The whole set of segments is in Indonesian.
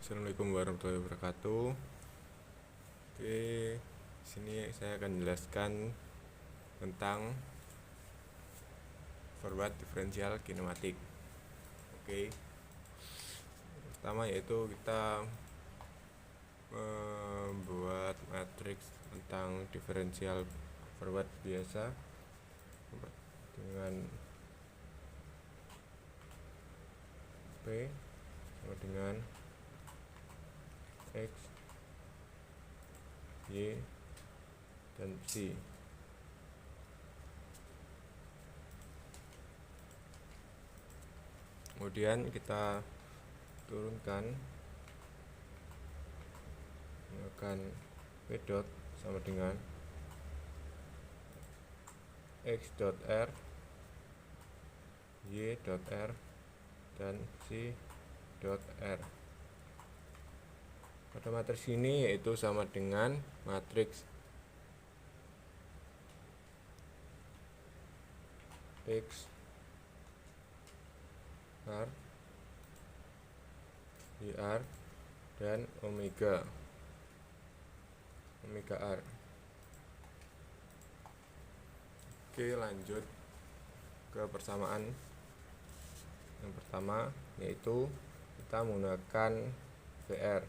Assalamualaikum warahmatullahi wabarakatuh. Oke, sini saya akan jelaskan tentang forward diferensial kinematik. Oke, pertama yaitu kita membuat matriks tentang diferensial forward biasa dengan P sama dengan X, Y, dan Z. Kemudian kita turunkan menggunakan P dot sama dengan X dot R, Y dot R, dan C dot R. Pada matriks ini yaitu sama dengan matriks X R, Y R, dan Omega R. Oke, lanjut ke persamaan yang pertama, yaitu kita menggunakan VR.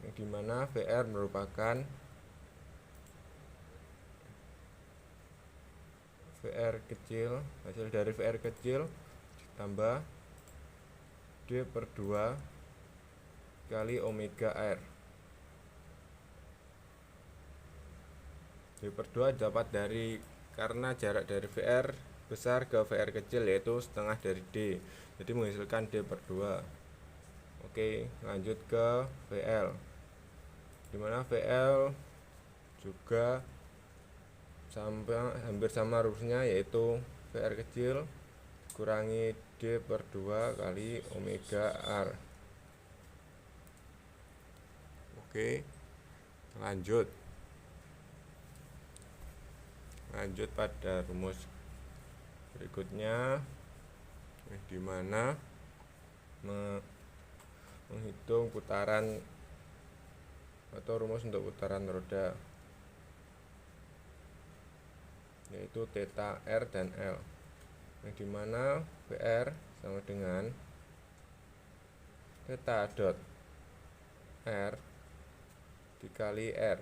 Yang dimana VR merupakan VR kecil, hasil dari VR kecil ditambah D per 2 kali Omega R. D per 2 dapat dari, karena jarak dari VR besar ke VR kecil yaitu setengah dari D, jadi menghasilkan D per 2. Oke, lanjut ke VL, dimana VL juga hampir sama rumusnya, yaitu VR kecil kurangi D per 2 kali Omega R. Oke, lanjut pada rumus berikutnya, di mana menghitung putaran atau rumus untuk putaran roda, yaitu theta, R, dan L, yang dimana VR sama dengan theta dot R dikali R,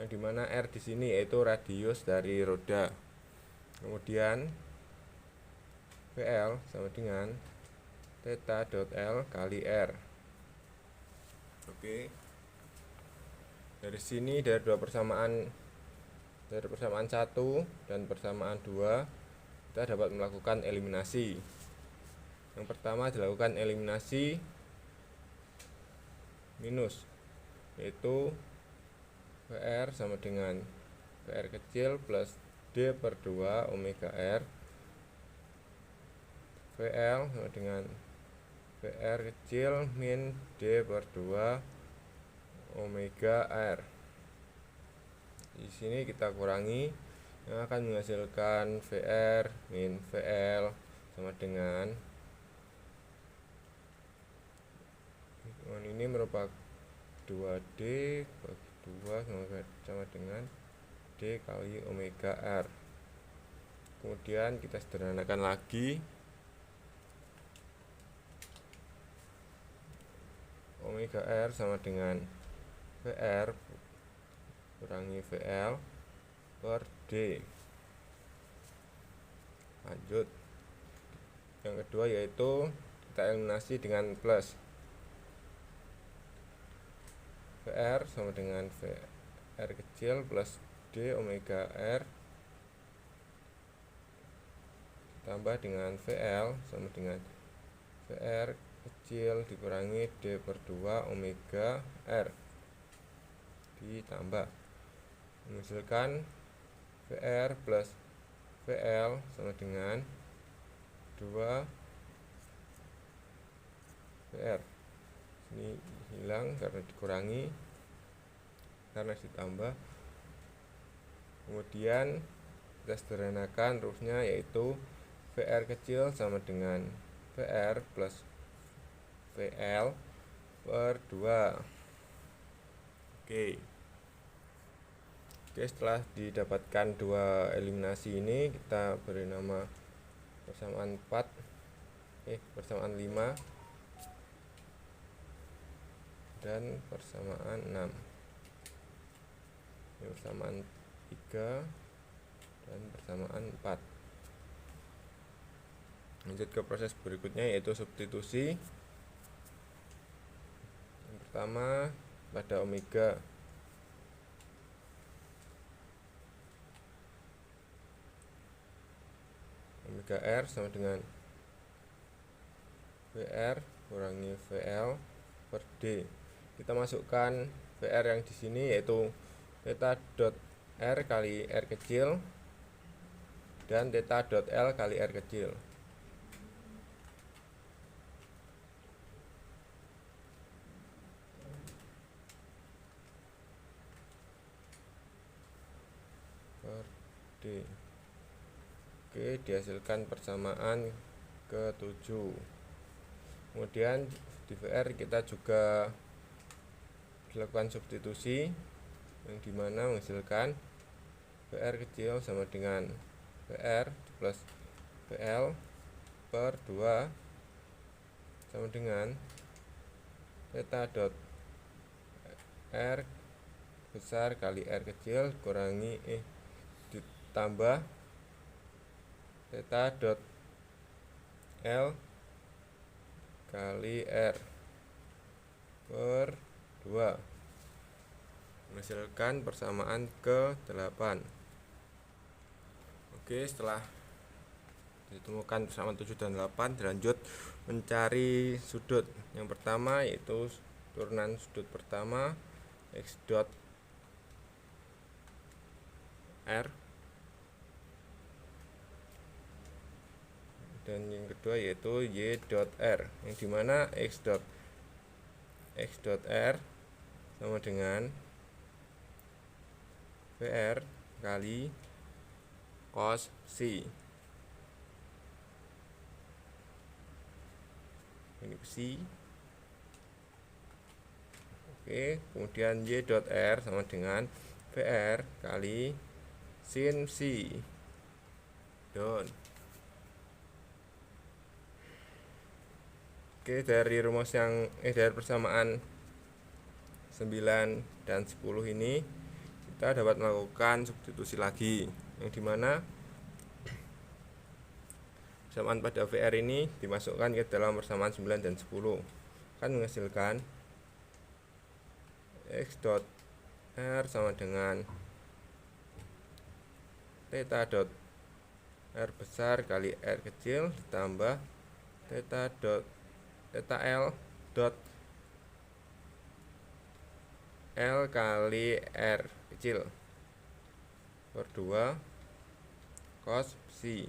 yang dimana R di sini yaitu radius dari roda. Kemudian VL sama dengan theta dot L kali R. Oke, dari sini dari persamaan 1 dan persamaan 2 kita dapat melakukan eliminasi. Yang pertama dilakukan eliminasi minus, yaitu VR sama dengan VR kecil plus D per 2 Omega R. VL sama dengan VR kecil min D per 2 Omega R. Di sini kita kurangi, yang akan menghasilkan VR min VL sama dengan ini merupakan 2D bagi 2 sama dengan D kali Omega R. Kemudian kita sederhanakan lagi, Omega R sama dengan VR kurangi VL per D. Lanjut yang kedua, yaitu kita eliminasi dengan plus. VR sama dengan VR kecil plus D Omega R ditambah dengan VL sama dengan VR kecil dikurangi D per 2 Omega R ditambah menghasilkan VR plus VL sama dengan 2 VR. Ini hilang karena dikurangi, karena ditambah. Kemudian kita sederhanakan rumusnya, yaitu VR kecil sama dengan VR plus VL per 2. Oke, setelah didapatkan dua eliminasi ini, kita beri nama persamaan 5 dan persamaan 6. Ini persamaan 3 dan persamaan 4. Lanjut ke proses berikutnya, yaitu substitusi. Yang pertama pada omega R sama dengan VR kurangi VL per D. Kita masukkan VR yang di sini, yaitu theta dot R kali R kecil dan theta dot L kali R kecil. D. Oke, dihasilkan persamaan ke-7. Kemudian di VR kita juga dilakukan substitusi, yang dimana menghasilkan VR kecil sama dengan VR plus VL per 2 sama dengan theta dot R besar kali R kecil kurangi ditambah theta dot L kali R per 2 menghasilkan persamaan ke-8. Oke, setelah ditemukan persamaan 7 dan 8, dilanjut mencari sudut. Yang pertama yaitu turunan sudut pertama X dot R, dan yang kedua yaitu Y dot R, yang dimana X dot R sama dengan VR kali cos C. Ini C. Oke, kemudian Y dot R sama dengan VR kali sin C. Down. Oke, dari rumus dari persamaan 9 dan 10 ini kita dapat melakukan substitusi lagi, yang dimana persamaan pada VR ini dimasukkan ke dalam persamaan 9 dan 10, akan menghasilkan X dot R sama dengan theta dot R besar kali R kecil ditambah theta L dot L kali R kecil per 2 cos C.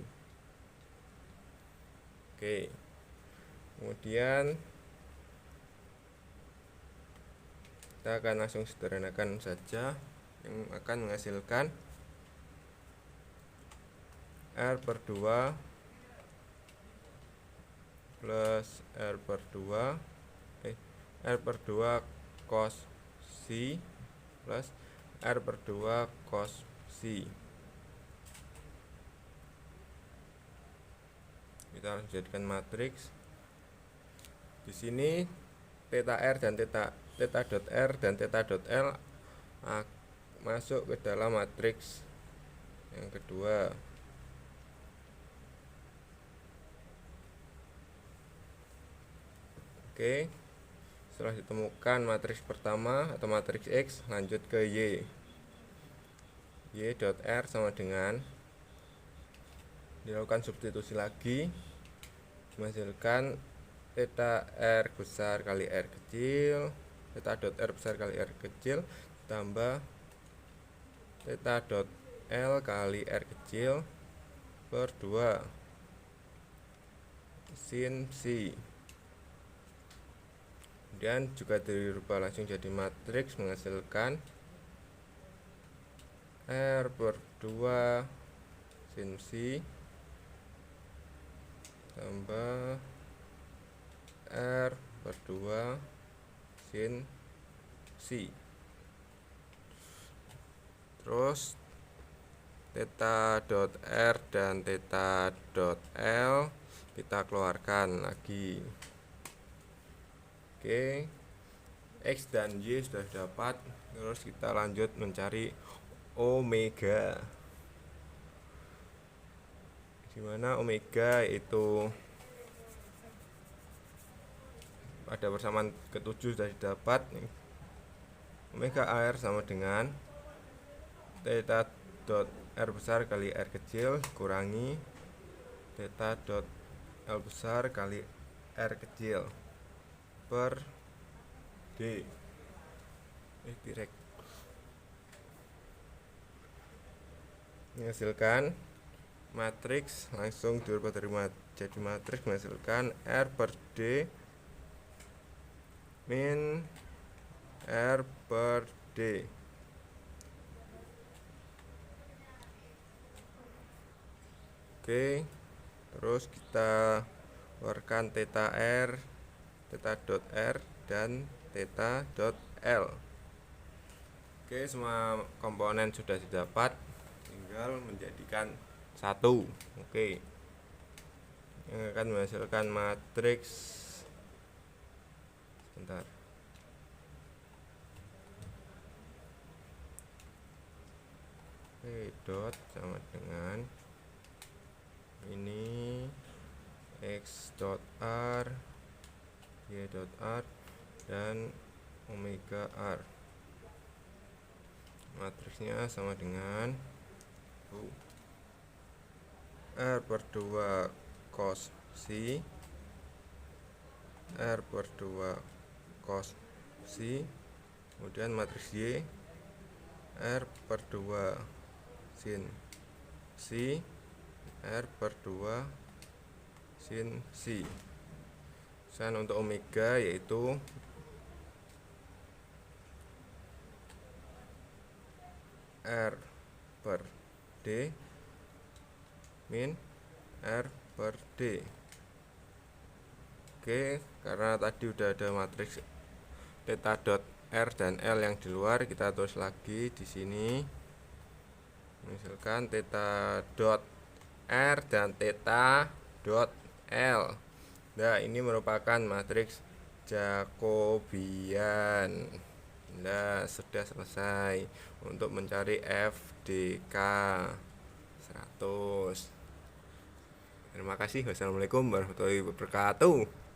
Oke, kemudian kita akan langsung sederhanakan saja, yang akan menghasilkan R per 2 plus R per 2 cos C plus R per 2 cos C. Kita jadikan matriks. Di sini theta R dan theta dot R dan theta dot L masuk ke dalam matriks yang kedua. Oke, setelah ditemukan matriks pertama atau matriks X, lanjut ke Y. Y dot R sama dengan, dilakukan substitusi lagi, menghasilkan theta R besar kali R kecil, theta dot R besar kali R kecil tambah theta dot L kali R kecil per 2 sin C. Kemudian juga dirubah langsung jadi matriks, menghasilkan R per 2 sin psi tambah R per 2 sin psi. Terus theta dot R dan theta dot L kita keluarkan lagi. Oke, X dan Y sudah dapat. Terus kita lanjut mencari omega, dimana omega itu pada persamaan ketujuh sudah didapat. Omega R sama dengan theta dot R besar kali R kecil kurangi theta dot L besar kali R kecil per D. Direct menghasilkan matriks, langsung dirubah dari jadi matriks menghasilkan R per D min R per D. Oke, terus kita keluarkan theta R, theta dot R dan theta dot L. Oke, semua komponen sudah didapat, tinggal menjadikan satu. Oke, yang akan menghasilkan matriks, sebentar, oke, dot sama dengan ini X dot R, Y dot R, dan omega R. Matriksnya sama dengan R per 2 cos psi, R per 2 cos psi, kemudian matriks Y R per 2 sin psi, R per 2 sin psi. Dan untuk omega yaitu R per D min R per D. Oke, karena tadi udah ada matriks theta dot R dan L yang di luar, kita tulis lagi di sini. Misalkan theta dot R dan theta dot L. Nah, ini merupakan matriks Jacobian. Nah, sudah selesai untuk mencari FDK 100. Terima kasih. Wassalamualaikum warahmatullahi wabarakatuh.